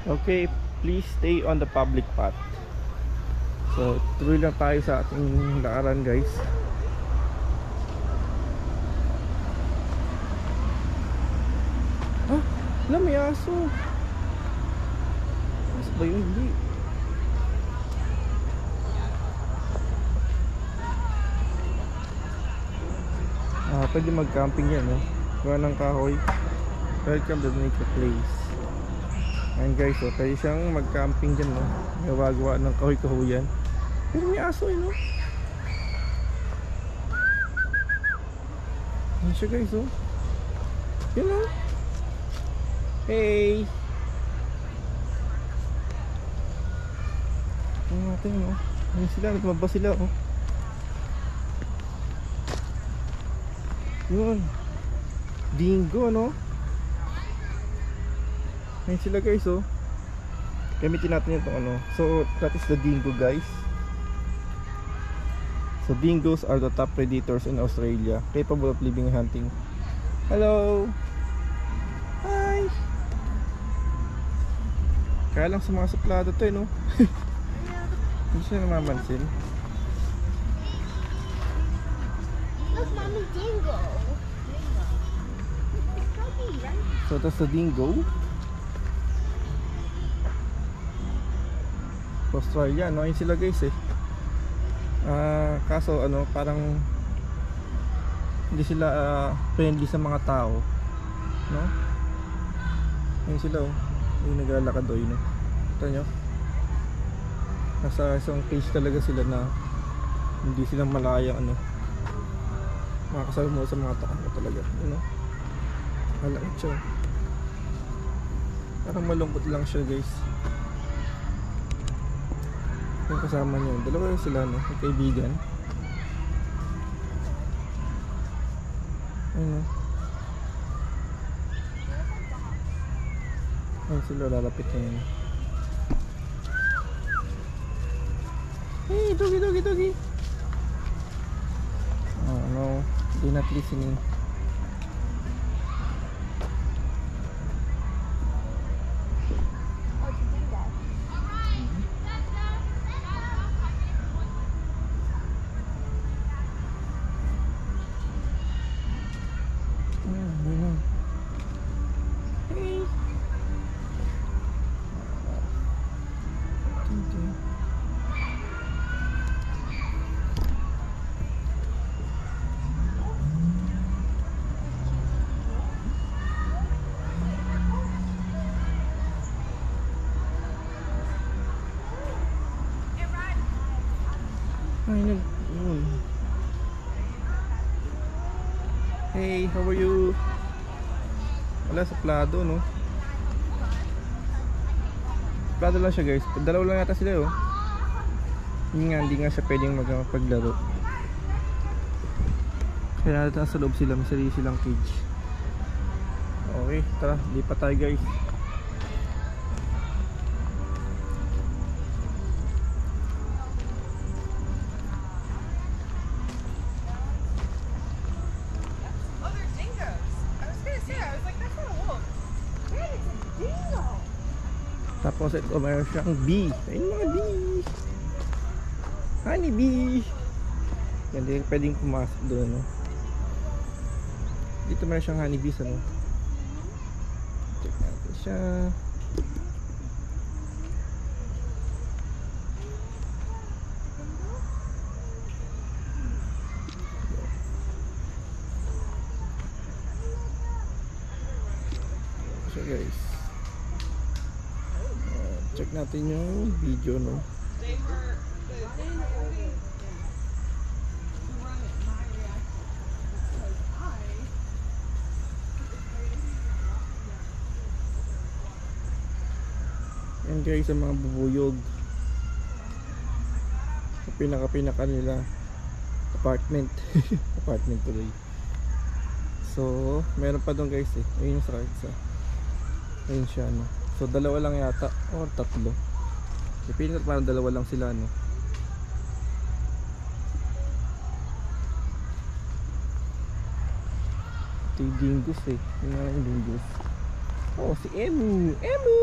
Okay, please stay on the public path. So tuloy lang tayo sa ating lakaran, guys. Ah, wala, may aso. Aso ba yun? Hindi. Pwede mag-camping yan, no? Gawa ng kahoy. Welcome to the nature place. Ayan, guys, so pwede siyang mag-camping dyan, no? Gawa-gawa ng kahoy-kahoyan. Pero may aso, no? Ayan siya, guys, oh. Yun, no? Hey! Tingnan natin, no? Ayan sila, nagmaba sila, oh. Yun. Dingo, no? Ayan sila, guys, oh. Gamitin natin itong ano. So that is the dingo, guys. So dingoes are the top predators in Australia, capable of living and hunting. Hello. Hi. Kaya lang sa mga suplado to, no? Hindi siya namamansin. Look, mommy, dingo. So that's the dingo. Australia, no? Ayun sila, guys, eh. Kaso ano, parang hindi sila friendly sa mga tao, no? Ayun sila, oh. Yung naglalakad, oh, yun, oh. Ito nyo, nasa isang cage talaga sila na hindi sila malayang ano, makakasama mo sa mga tao talaga, you know? Malangit siya, parang malungkot lang siya, guys. Yung kasama niyo, dalawa sila, no? Yung kaibigan. Ayun, no? Ayun sila, lalapit na yun. Hey, doggy, doggy, doggy. Oh no, they're not listening. Hey, how are you? Wala, suplado, no? Suplado lang siya, guys. Dalawa lang yata sila, oh. Hindi nga siya pwedeng magpaglaro. Kaya nasa loob sila, may sarili silang cage. Okay, tara, lipat tayo, guys. Tapos ito mayroon siyang bee. Ayun, mga bee. Honey bee. Yan din pwedeng pumasok doon, no? Dito mayroon siyang honey bees, ano? Check natin siya. So guys, check natin yung video, no? Yan, guys, ang mga bubuyog. Pinaka nila apartment. Apartment tuloy. So meron pa doon, guys, eh. Ayun sa right, ayun siya, no? So dalawa lang yata o tatlo. Pipili ko parang dalawa lang sila, no? Ito yung dingus, eh. Yung dingus. Oh, si Emu. Emu!